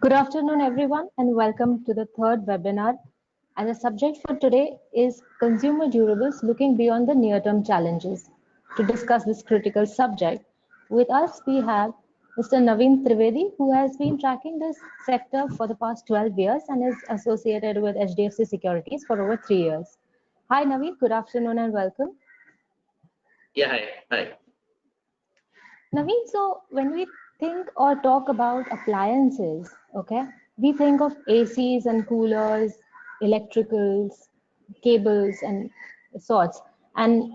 Good afternoon, everyone, and welcome to the third webinar. And the subject for today is consumer durables looking beyond the near-term challenges. To discuss this critical subject, with us we have Mr. Naveen Trivedi, who has been tracking this sector for the past 12 years and is associated with HDFC Securities for over 3 years. Hi, Naveen. Good afternoon and welcome. Yeah, hi. Naveen, so when we think or talk about appliances, okay, we think of ACs and coolers, electricals, cables, and sorts. And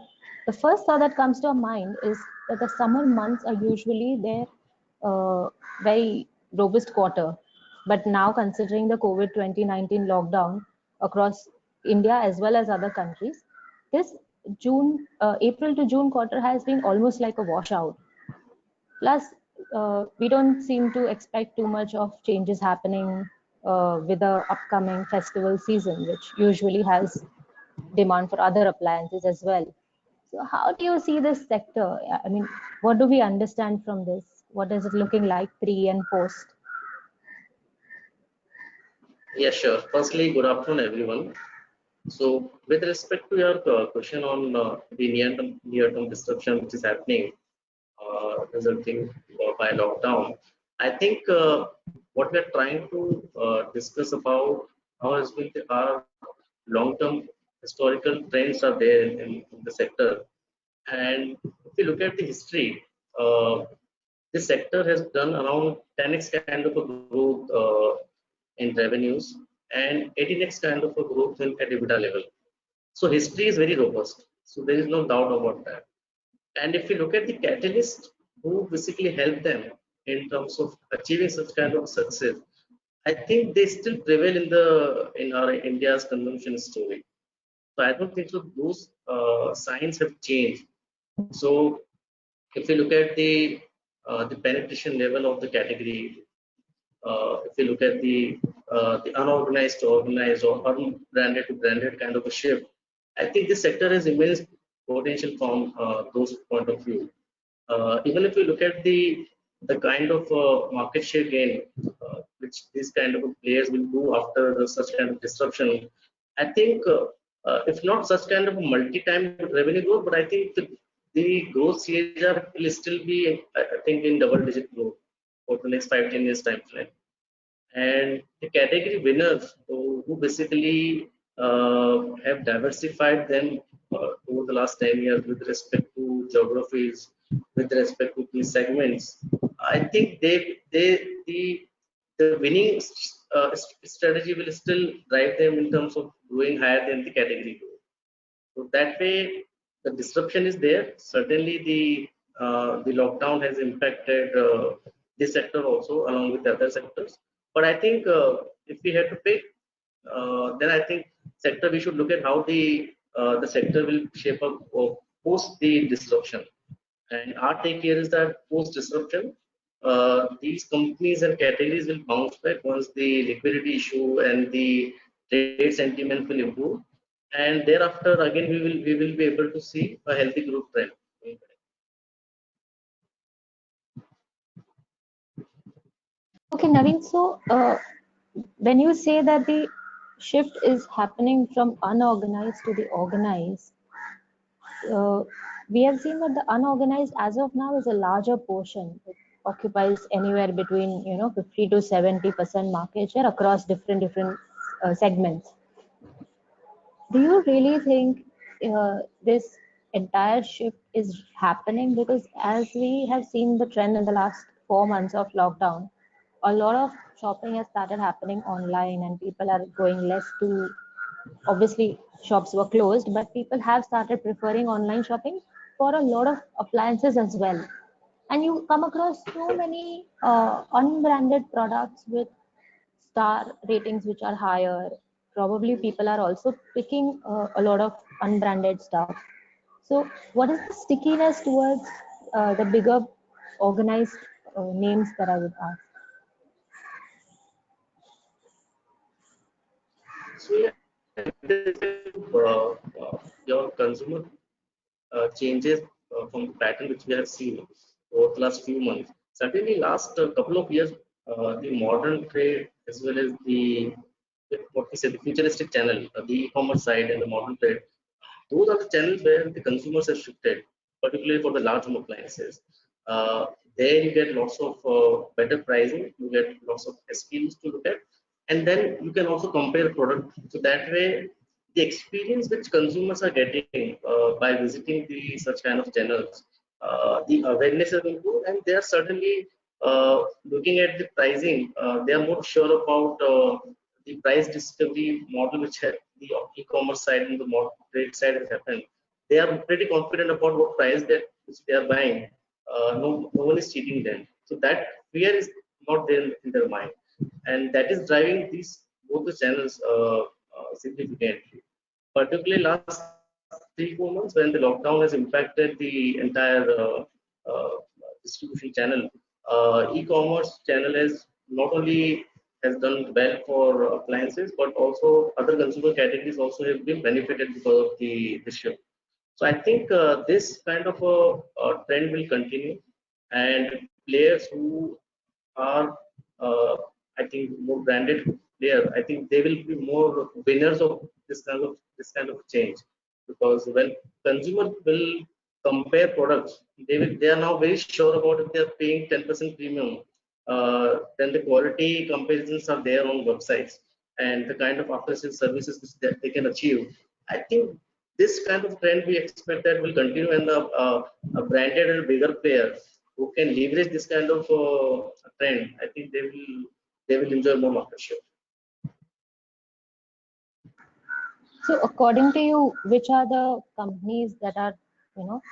the first thought that comes to our mind is that the summer months are usually their very robust quarter. But now, considering the COVID 2019 lockdown across India as well as other countries, this April to June quarter has been almost like a washout. Plus, we don't seem to expect too much of changes happening with the upcoming festival season, which usually has demand for other appliances as well. So, how do you see this sector? I mean, what do we understand from this? What is it looking like pre and post? Yeah, sure. Firstly, good afternoon, everyone. So, with respect to your question on the near-term disruption which is happening, resulting by lockdown, I think what we are trying to discuss about how has been our long-term historical trends are there in the sector, and if you look at the history, this sector has done around 10x kind of a growth in revenues and 18x kind of a growth in at EBITDA level. So history is very robust. So there is no doubt about that. And if you look at the catalyst who basically help them in terms of achieving such kind of success, I think they still prevail in our India's consumption story. So I don't think so. Those signs have changed. So if you look at the penetration level of the category, if you look at the unorganized to organized or unbranded to branded kind of a shift, I think this sector has immense potential from those point of view. Even if you look at the kind of market share gain which these kind of players will do after such kind of disruption, I think if not such kind of a multi-time revenue growth, but I think the growth CAGR will still be, I think, in double-digit growth for the next 5-10 years time frame. And the category winners who basically have diversified them over the last 10 years with respect to geographies, with respect to these segments, I think the winning strategy will still drive them in terms of growing higher than the category growth. So that way, the disruption is there. Certainly, the lockdown has impacted this sector also, along with the other sectors. But I think if we had to pick, then I think sector we should look at how the sector will shape up post the disruption. And our take here is that post disruption, these companies and categories will bounce back once the liquidity issue and the trade sentiment will improve, and thereafter again we will be able to see a healthy growth trend. Okay, Naveen. So, when you say that the shift is happening from unorganized to the organized, we have seen that the unorganized as of now is a larger portion. It occupies anywhere between 50 to 70% market share across different segments. Do you really think this entire shift is happening? Because as we have seen the trend in the last 4 months of lockdown, a lot of shopping has started happening online, and people are going less to, obviously shops were closed, but people have started preferring online shopping for a lot of appliances as well. And you come across so many unbranded products with star ratings which are higher. Probably people are also picking a lot of unbranded stuff. So what is the stickiness towards the bigger organized names that I would ask? So yeah, your consumer changes from the pattern which we have seen over the last few months. Certainly, last couple of years, the modern trade as well as the what we say the futuristic channel, the e-commerce side and the modern trade, those are the channels where the consumers have shifted, particularly for the large home appliances. Uh, there you get lots of better pricing, you get lots of SKUs to look at, and then you can also compare product. So that way, the experience which consumers are getting by visiting the such kind of channels, the awareness has improved, and they are certainly looking at the pricing. They are more sure about the price discovery model which the e-commerce side and the trade side has happened. They are pretty confident about what price that which they are buying. No one is cheating them. So that fear is not there in their mind, and that is driving these both the channels significantly. Particularly last 3 4 months when the lockdown has impacted the entire uh, distribution channel, e-commerce channel has not only has done well for appliances, but also other consumer categories also have been benefited because of the shift. So I think this kind of a trend will continue, and players who are, I think, more branded player, I think they will be more winners of this kind of change, because when consumer will compare products, they are now very sure about if they are paying 10% premium, then the quality comparisons are there on websites, and the kind of after sales services which that they can achieve. I think this kind of trend we expect that will continue, and a branded and bigger player who can leverage this kind of trend, I think they will enjoy more market share. So according to you, which are the companies that are, you know,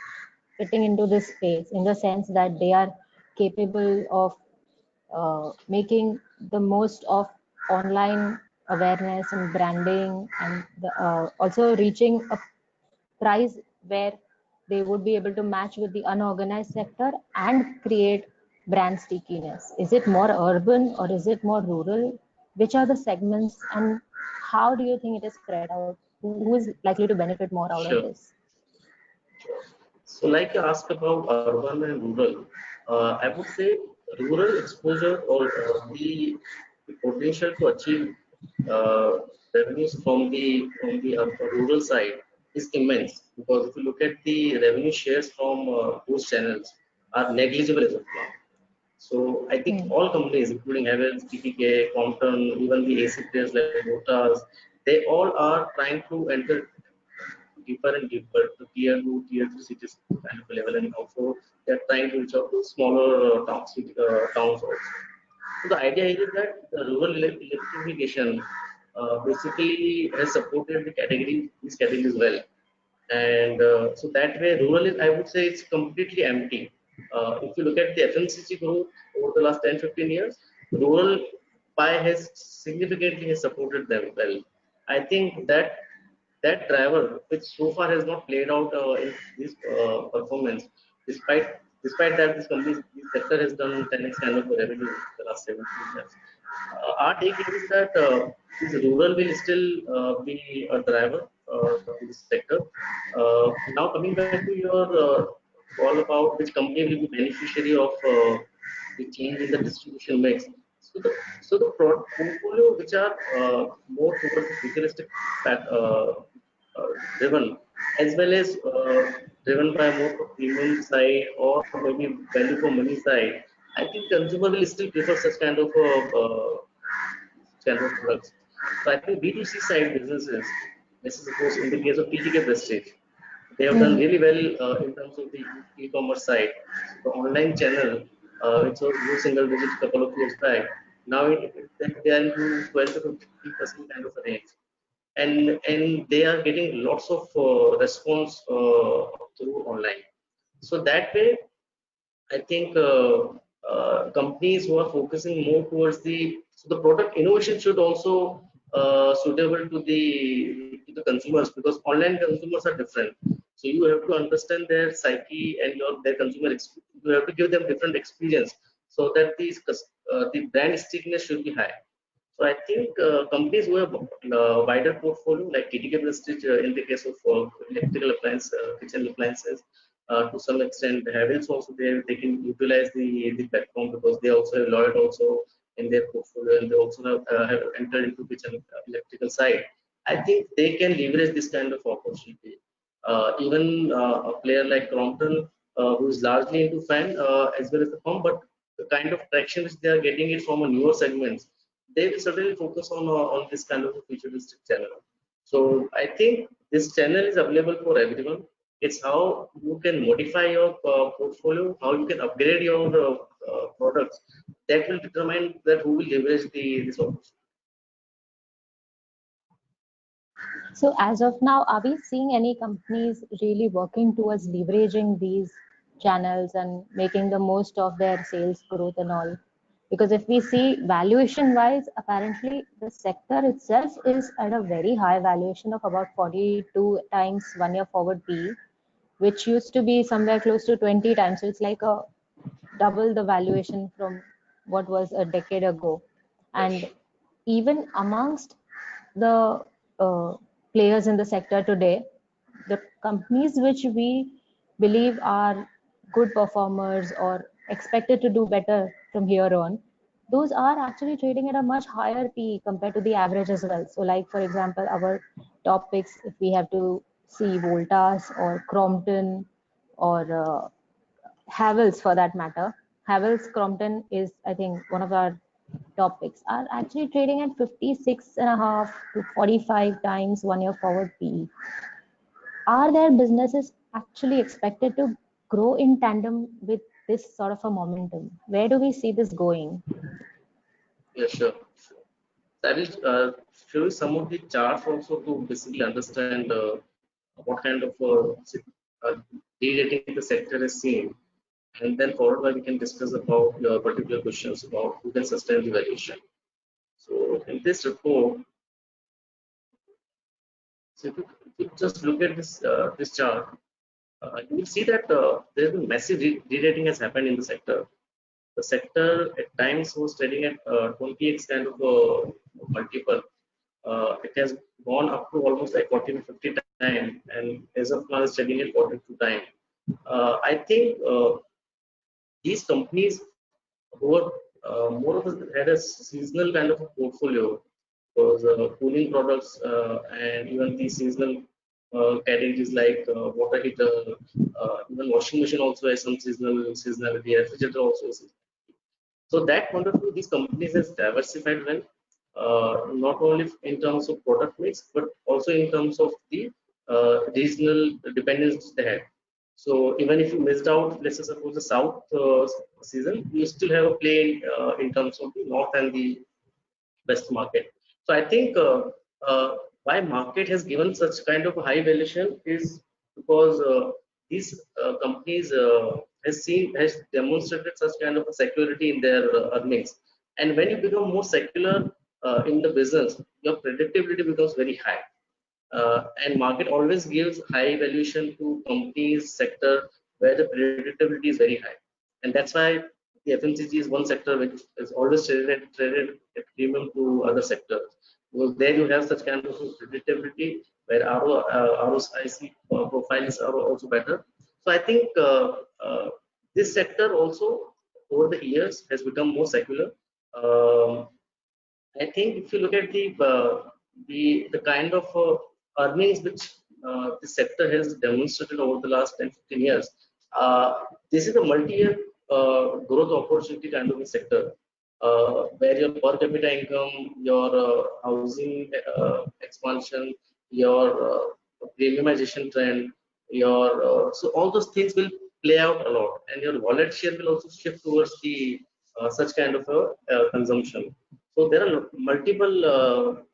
fitting into this space in the sense that they are capable of making the most of online awareness and branding, and also reaching a price where they would be able to match with the unorganized sector and create brand stickiness? Is it more urban or is it more rural? Which are the segments, and how do you think it is spread out? Who is likely to benefit more out of Sure. this? So, like you asked about urban and rural, I would say rural exposure or the potential to achieve uh, revenues from the rural side is immense, because if you look at the revenue shares from those channels are negligible as of now. So I think Hmm. all companies, including Havells, TTK, Compton, even the AC players like Voltas, they all are trying to enter deeper and deeper to tier 2, tier 3 cities kind of level, and also they're trying to reach out to smaller towns also. So the idea here is that the rural electrification basically has supported these categories well, and so that way rural is, I would say, it's completely empty. If you look at the FMCG growth over the last 10 15 years, rural pie has significantly has supported them well. I think that driver, which so far has not played out in this performance, despite despite that this sector has done 10x kind of revenue in the last 17 years. Our take here is that this rural will still be a driver in this sector. Now coming back to your call about which company will be beneficiary of the change in the distribution mix. So the portfolio which are more towards the futuristic driven, as well as driven by more premium side or maybe value for money side, I think consumer will still prefer such kind of products. So I think B2C side businesses, let's suppose in the case of TTK Prestige, they have done Hmm. really well in terms of the e-commerce side. So the online channel, which was low single digit couple of years back, now they are into 12 to 15% kind of a range, and they are getting lots of response through online. So that way, I think companies who are focusing more towards the product innovation should also suitable to the consumers, because online consumers are different. So you have to understand their psyche and their consumer experience. You have to give them different experience so that the brand stickiness should be high. So I think companies who have wider portfolio like TTK Prestige in the case of electrical appliance, kitchen appliances, to some extent Havells also they can utilize the platform, because they also have Lloyd also. in their portfolio, and they also have entered into the electrical side. I think they can leverage this kind of opportunity. Even a player like Crompton, who is largely into fan as well as the firm, but the kind of traction which they are getting it from a newer segments, they will certainly focus on this kind of a futuristic channel. So I think this channel is available for everyone. It's how you can modify your portfolio, how you can upgrade your products. That will determine that who will leverage this opportunity. So as of now, are we seeing any companies really working towards leveraging these channels and making the most of their sales growth and all? Because if we see valuation wise, apparently the sector itself is at a very high valuation of about 42 times 1 year forward PE, which used to be somewhere close to 20 times. So it's like a double the valuation from what was a decade ago. And even amongst the players in the sector today, the companies which we believe are good performers or expected to do better from here on, those are actually trading at a much higher PE compared to the average as well. So, like for example, our top picks, if we have to see Voltas or Crompton or Havels for that matter. Havels Crompton is, I think, one of our top picks, are actually trading at 56.5 to 45 times 1 year forward PE. Are their businesses actually expected to grow in tandem with this sort of a momentum? Where do we see this going? Yeah, sure. I will show you some of the charts also to basically understand what kind of de-rating the sector has seen, and then forward by we can discuss about your particular questions about who can sustain the valuation. So in this report, so if you just look at this chart, you will see that there is a massive re-rating has happened in the sector. The sector at times was trading at 20x kind of multiple. It has gone up to almost like 40 to 50 times, and as of now, it's trading at 42 times. I think these companies who are more of had a seasonal kind of a portfolio, because cooling products and even the seasonal categories like water heater, even washing machine also has some seasonality, refrigerator also has. So that point of view, these companies has diversified well, not only in terms of product mix, but also in terms of the regional dependence they had. So even if you missed out, let's say suppose the south season, you still have a play in terms of the north and the west market. So I think why market has given such kind of a high valuation is because these companies has demonstrated such kind of a security in their earnings. And when you become more secular in the business, your predictability becomes very high. And market always gives high valuation to companies sector where the predictability is very high, and that's why the FMCG is one sector which is always traded at premium to other sectors, because there you have such kind of predictability where ROIC profiles are also better. So I think this sector also over the years has become more secular. Um, I think if you look at the kind of earnings which the sector has demonstrated over the last 10, 15 years, this is a multi-year growth opportunity kind of a sector, where your per capita income, your housing expansion, your premiumization trend, your so all those things will play out a lot, and your wallet share will also shift towards the such kind of a consumption. So there are multiple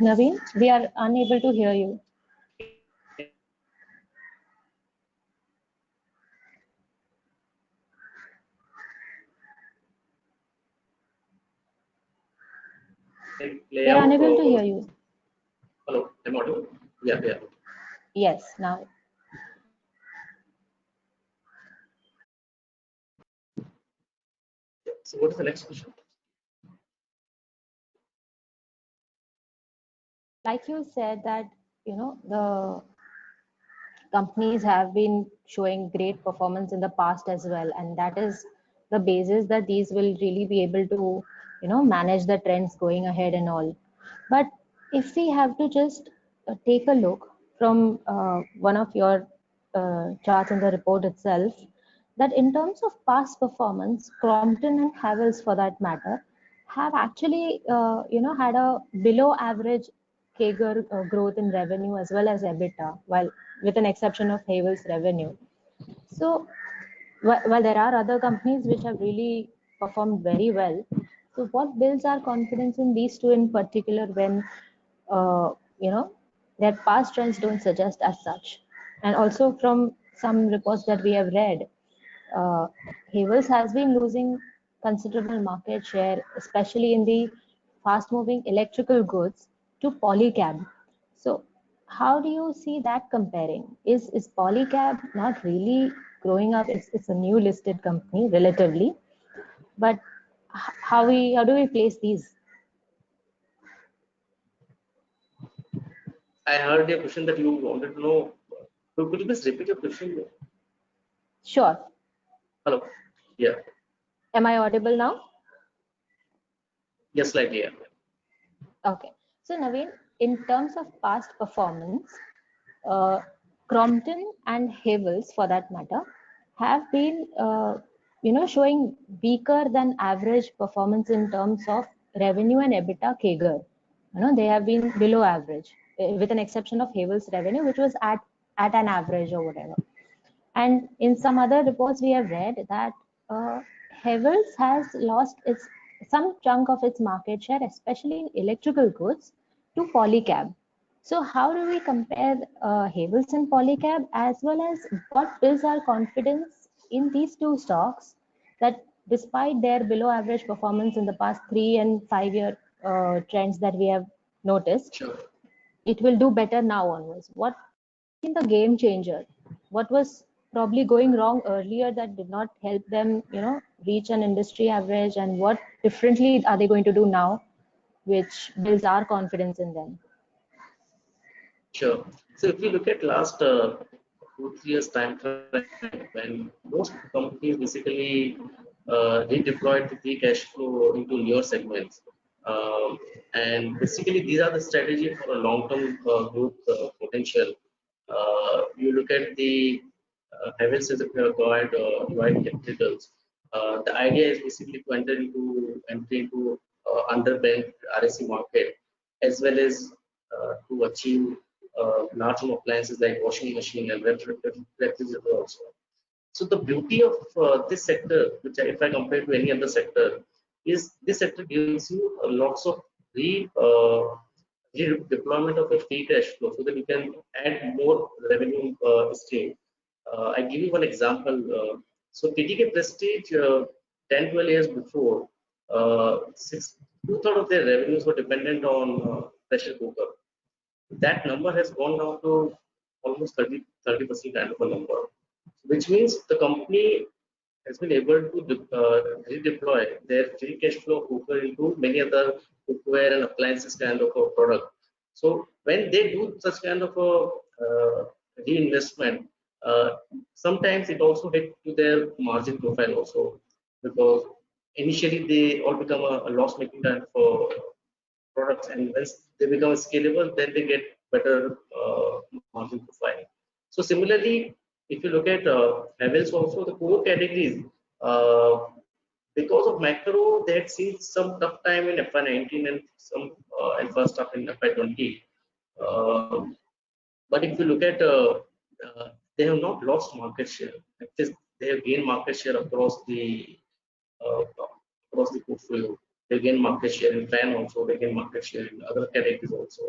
Naveen, we are unable to hear you. play We are out. unable to hear you. Hello, am I audible? Yeah, yeah. Yes, now. So what is the next question? Like you said that, the companies have been showing great performance in the past as well, and that is the basis that these will really be able to, manage the trends going ahead and all. But if we have to just take a look from one of your charts in the report itself, that in terms of past performance, Crompton and Havells, for that matter, have actually, had a below average CAGR growth in revenue as well as EBITDA, while with an exception of Havells revenue. So while there are other companies which have really performed very well, so what builds our confidence in these two in particular when, uh, you know, their past trends don't suggest as such? And also from some reports that we have read, uh, Havels has been losing considerable market share, especially in the fast-moving electrical goods, to Polycab. So, how do you see that comparing? Is Polycab not really growing up? It's a new listed company relatively, but how do we place these? I heard a question that you wanted to know. Could you please repeat your question? Sure. Hello. Yeah. Am I audible now? Yes, slightly. Yeah. Okay. So Naveen, in terms of past performance, uh, Crompton and Havels, for that matter, have been, showing weaker than average performance in terms of revenue and EBITDA CAGR. They have been below average, with an exception of Havels revenue, which was at an average or whatever. And in some other reports, we have read that Havels has lost its some chunk of its market share, especially in electrical goods, to Polycab. So, how do we compare Havels and Polycab, as well as what builds our confidence in these two stocks that, despite their below average performance in the past 3 and 5 year trends that we have noticed, Sure. it will do better now onwards? What in the game changer? What was probably going wrong earlier that did not help them, reach an industry average, and what differently are they going to do now, which builds our confidence in them? Sure. So if you look at last 2 3 years time frame, when most companies basically redeployed the free cash flow into newer segments, and basically these are the strategy for a long-term growth potential. You look at the Havels as acquired Lloyd Capitals. The idea is basically to enter into underbanked RSC market, as well as to achieve large home appliances like washing machine and refrigerator also. So the beauty of this sector, which if I compare to any other sector, is this sector gives you lots of deployment of a free cash flow so that you can add more revenue stream. I give you one example. So TTK Prestige 10 12 years before, two-thirds of their revenues were dependent on pressure cooker. That number has gone down to almost 30% kind of a number, which means the company has been able to redeploy their free cash flow cooker into many other cookware and appliances kind of a product. So when they do such kind of a reinvestment, uh, sometimes it also hit to their margin profile also, because initially they all become a loss-making kind of products, and once they become scalable, then they get better margin profile. So similarly, if you look at Havells also, the core categories, uh, because of macro, they had seen some tough time in FY19 and some and first half in FY20. Uh, but if you look at, they have not lost market share. At least they have gained market share uh, across the portfolio. They gain market share in fan also, they gain market share in other categories also.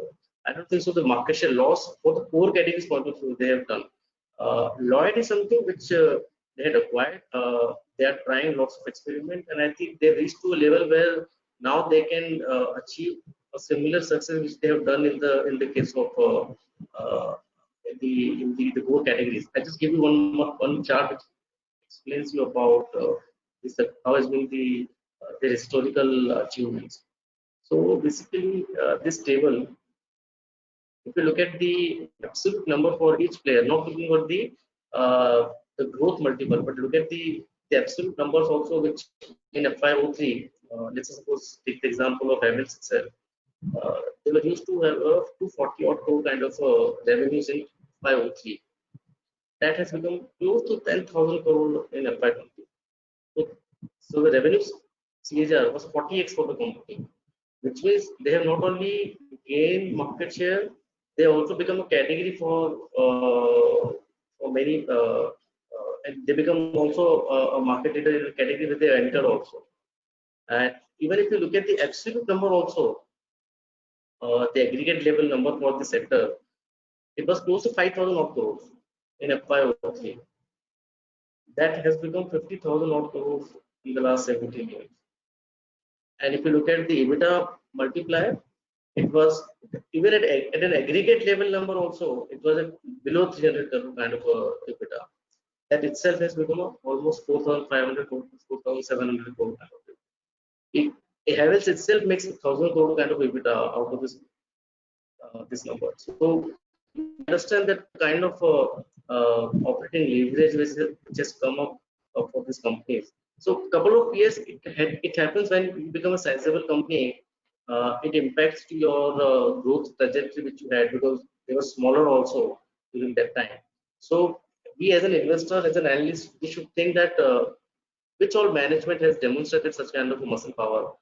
I don't think so. The market share loss for the core categories point of view they have done. Lloyd is something which they had acquired. They are trying lots of experiment, and I think they reached to a level where now they can achieve a similar success which they have done in the case of the core categories. I just give you one chart which explains you about this how has been the their historical achievements. So basically, this table, if you look at the absolute number for each player, not looking at the growth multiple, but look at the absolute numbers also, which in FY03, let's suppose take the example of Havells itself. They were used to have a 240 odd crore kind of revenues in FY03. That has become close to 10,000 crore in FY20. So, so the revenue CAGR was 40x for the company, which means they have not only gained market share, they also become a category for many, and they become also a market leader in the category that they enter also. And even if you look at the absolute number also, the aggregate level number for the sector, it was close to 5,000 odd crores in FY03. That has become 50,000 odd crores in the last 17 years. And if you look at the EBITDA multiplier, it was even at an aggregate level number also, it was at below 300 crore kind of a EBITDA. That itself has become almost 4,500 crore, 4,700 crore kind of EBITDA. Havells itself makes 1,000 crore kind of EBITDA out of this number. So understand that kind of operating leverage which has come up for these companies. So couple of years it happens when you become a sizable company, it impacts to your growth trajectory which you had, because they were smaller also during that time. So we as an investor, as an analyst, we should think that which all management has demonstrated such kind of a muscle power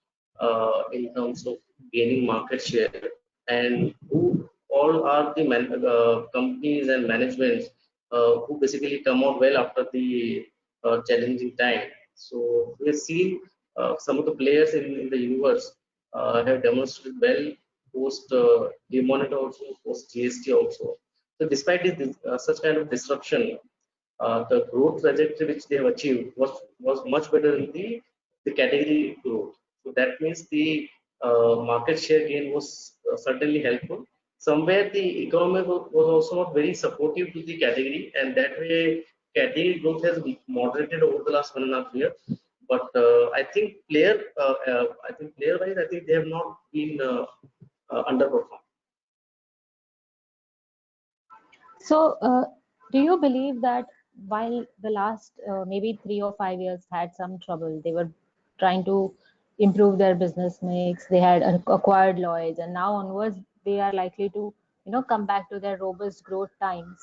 in terms of gaining market share, and who all are the companies and managements who basically come out well after the challenging time. So we've seen some of the players in the universe have demonstrated well post demonetization also, post GST also. So despite this, such kind of disruption, the growth trajectory which they have achieved was much better in the category growth. So that means the market share gain was certainly helpful. Somewhere the economy was also not very supportive to the category, and that way category growth has moderated over the last 1.5 years. But I think player wise, I think they have not been underperformed. So, do you believe that while the last maybe 3 or 5 years had some trouble, they were trying to improve their business mix, they had acquired Lloyds, and now onwards they are likely to, come back to their robust growth times.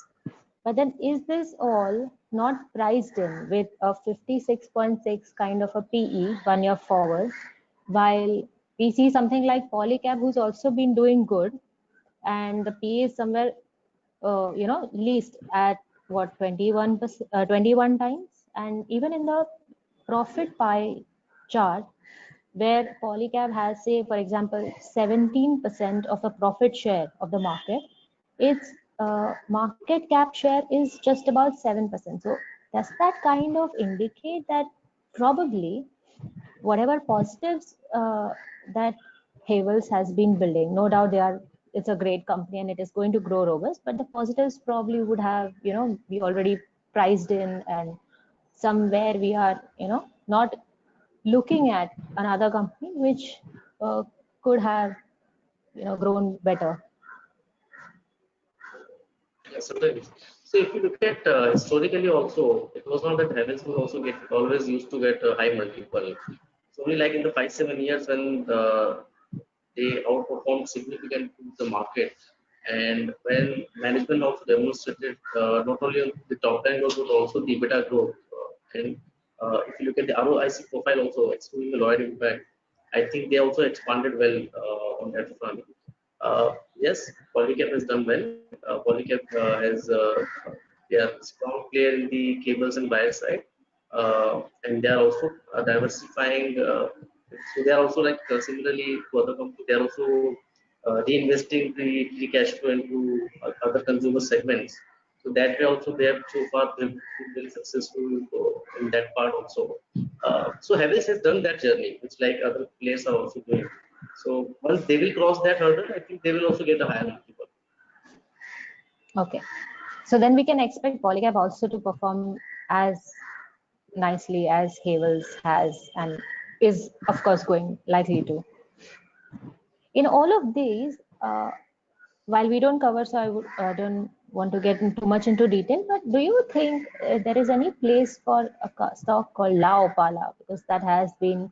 But then, is this all not priced in with a 56.6 kind of a PE 1 year forward, while we see something like Polycab, who's also been doing good, and the PE is somewhere least at what 21 times, and even in the profit pie chart where Polycab has, say, for example, 17% of the profit share of the market, its market cap share is just about 7%. So does that kind of indicate that probably whatever positives that Havells has been building, no doubt it's a great company and it is going to grow robust, but the positives probably would have, we already priced in, and somewhere we are, not looking at another company which could have, grown better. Yeah, certainly. So if you look at historically also, it was not that Havells will also get always used to get a high multiple. It's only like in the 5-7 years when they outperformed significantly the market, and when management also demonstrated not only on the top line growth but also the EBITDA growth. And if you look at the ROIC profile also, excluding the Lloyd impact, I think they also expanded well on that front. Yes, Polycab has done well. Polycab has they are a strong player in the cables and wire side, and they are also diversifying. So they are also like similarly to other companies, they are also reinvesting the free cash flow into other consumer segments. So that way also they have so far they've been very successful in that part also. So Havells has done that journey, which like other players are also doing. So once they will cross that hurdle, I think they will also get a higher multiple. Okay. So then we can expect Polycab also to perform as nicely as Havells has, and is of course going likely to. In all of these, while we don't cover, so don't want to get too much into detail, but do you think there is any place for a stock called La Opala? Because that has been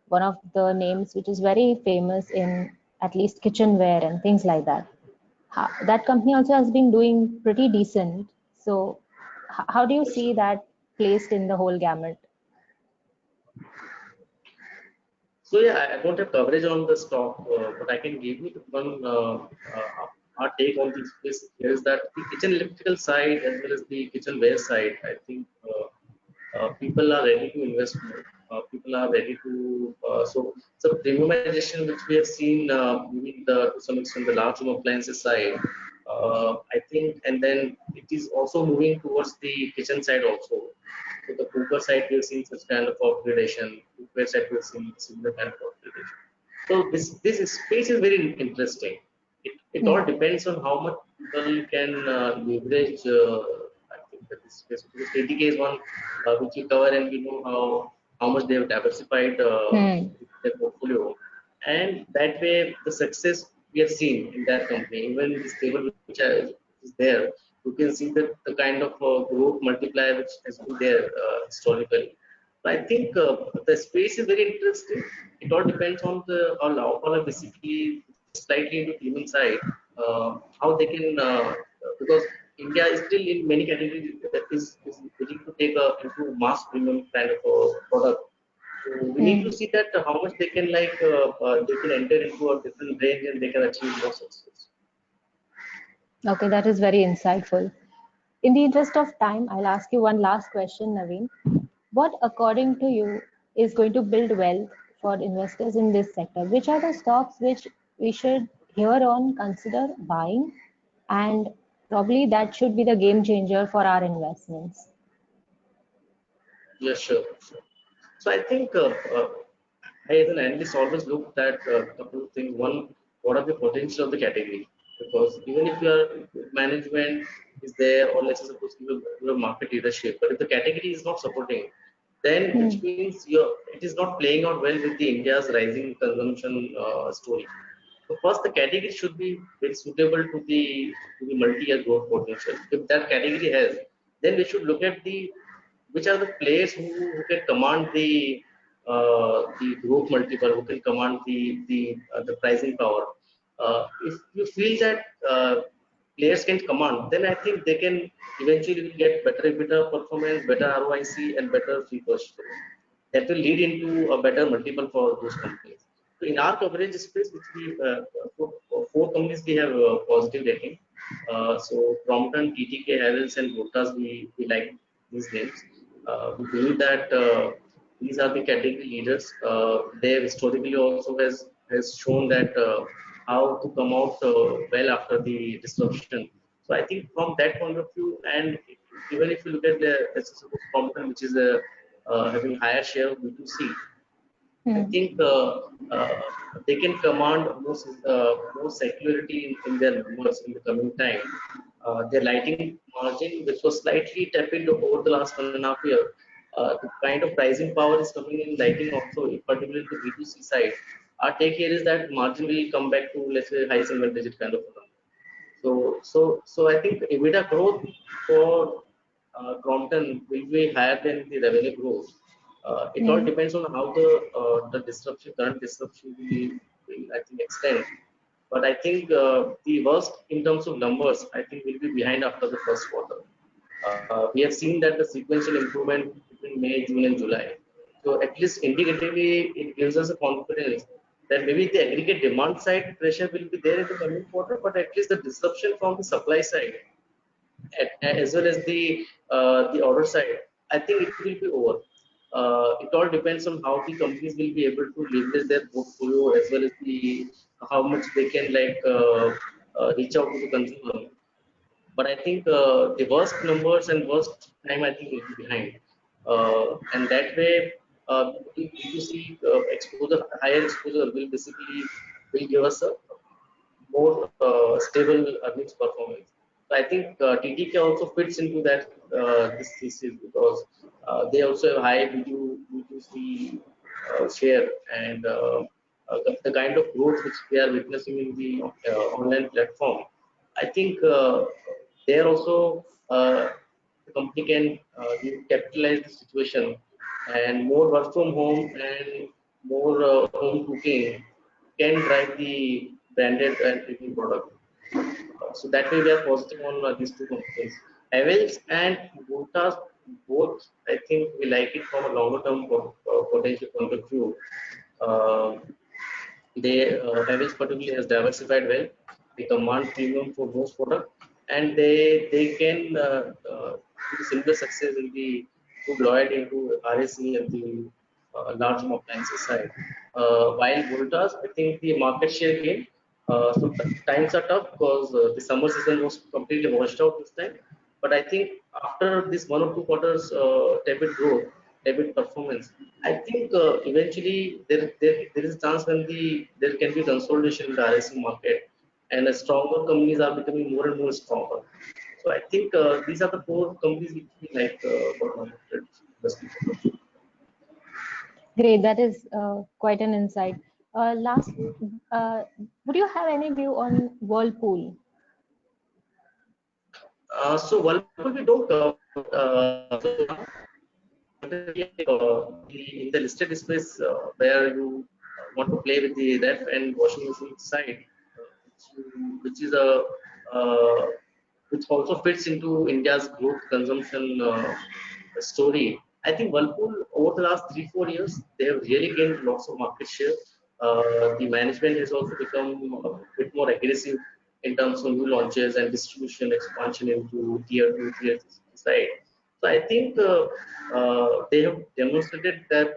one of the names which is very famous in at least kitchenware and things like that. That company also has been doing pretty decent. So, how do you see that placed in the whole gamut? So yeah, I don't have coverage on the stock, but I can give you one our take on this space here is that the kitchen electrical side as well as the kitchenware side, I think people are ready to invest more. People are ready to so premiumization which we have seen moving to some extent the large home appliances side. I think, and then it is also moving towards the kitchen side also. So the cooker side we have seen such kind of upgradation. Cookware side we have seen similar kind of upgradation. So this space is very interesting. It all Hmm. depends on how much people can leverage. I think that this space because KTK is one which you cover and we know how much they have diversified Hmm. their portfolio, and that way the success we have seen in that company, even this table which is there, you can see that the kind of growth multiplier which has been there historically. So I think the space is very interesting. It all depends on the how basically slightly into cleaning side, how they can because India is still in many categories that is willing to take into mass premium kind of a product. So we need to Hmm. see that how much they can they can enter into a different range and they can achieve more success. Okay, that is very insightful. In the interest of time, I'll ask you one last question, Naveen. What, according to you, is going to build wealth for investors in this sector? Which are the stocks which we should here on consider buying, and probably that should be the game changer for our investments? Yes, sure, sure. So I think I, as an analyst, always look at a couple of things. One, what are the potential of the category? Because even if your management is there, or let's say suppose you have market leadership, but if the category is not supporting, then Hmm. which means it is not playing out well with the India's rising consumption story. So first, the category should be very suitable to the multi-year growth potential. If that category has, then we should look at the which are the players who can command the growth multiple, who can command the pricing power. If you feel that players can command, then I think they can eventually will get better EBITDA performance, better ROIC, and better free cash flow. That will lead into a better multiple for those companies. So in our coverage space, which we for four companies we have positive rating. So Crompton, TTK, Havells, and Voltas, we like these names. We believe that these are the category leaders. They have historically also has shown that how to come out well after the disruption. So I think from that point of view, and even if you look at the let's suppose Crompton, which is having higher share of B2C, I Hmm. think they can command more security in their numbers in the coming time. Their lighting margin, which was slightly tepid over the last 1.5 years, the kind of pricing power is coming in lighting also, particularly in the B2C side. Our take here is that margin will come back to let's say high single digit kind of a number. So I think EBITDA growth for Crompton will be higher than the revenue growth. It all Hmm. depends on how the current disruption will I think extend. But I think the worst in terms of numbers, I think will be behind after the first quarter. We have seen that the sequential improvement between May, June, and July. So at least indicatively, it gives us a confidence that maybe the aggregate demand side pressure will be there in the coming quarter, but at least the disruption from the supply side as well as the order side, I think it will be over. It all depends on how the companies will be able to leverage their portfolio as well as how much they can reach out to the consumer. But I think the worst numbers and worst time I think will be behind, and that way B2C exposure, higher exposure will basically will give us a more stable earnings performance. So I think TTK also fits into that this thesis because they also have high B2C share and the kind of growth which we are witnessing in the online platform, I think there also the company can capitalize the situation, and more work from home and more home cooking can drive the branded and premium product. So that way we are positive on these two companies. Havells and Voltas, both I think we like it from a longer term potential point of view. Uh, Havells particularly has diversified well. They command premium for most products, and they can do similar success in the through loyalty into RSE and the large home appliances side. While Voltas, I think the market share gain. Times are tough because the summer season was completely washed out this time. But I think after this 1 or 2 quarters debit growth, debit performance, I think eventually there is a chance when there can be consolidation in the RSC market, and stronger companies are becoming more and more stronger. So I think these are the four companies which we like for industry. Great, that is quite an insight. Lastly, would you have any view on Whirlpool? So Whirlpool we don't in the listed space where you want to play with the ref and washing machine side, which is a uh, which also fits into India's growth consumption story. I think Whirlpool over the last 3 4 years they have really gained lots of market share. The management has also become a bit more aggressive in terms of new launches and distribution expansion into tier 2, tier 3 side. So I think they have demonstrated that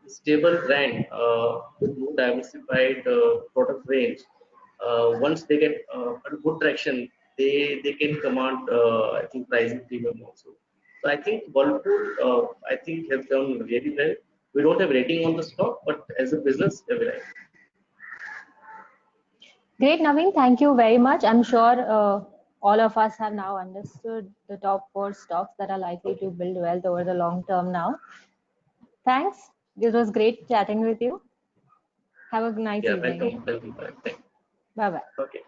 stable brand with more diversified product range. Once they get a good traction, they can command I think pricing premium also. So I think Whirlpool I think have done really well. We don't have rating on the stock, but as a business, they will. Great, Naveen. Thank you very much. I'm sure all of us have now understood the top 4 stocks that are likely to build wealth over the long term now. Thanks. This was great chatting with you. Have a nice Yeah, evening. welcome. Welcome back. Thank you. Bye bye. Okay.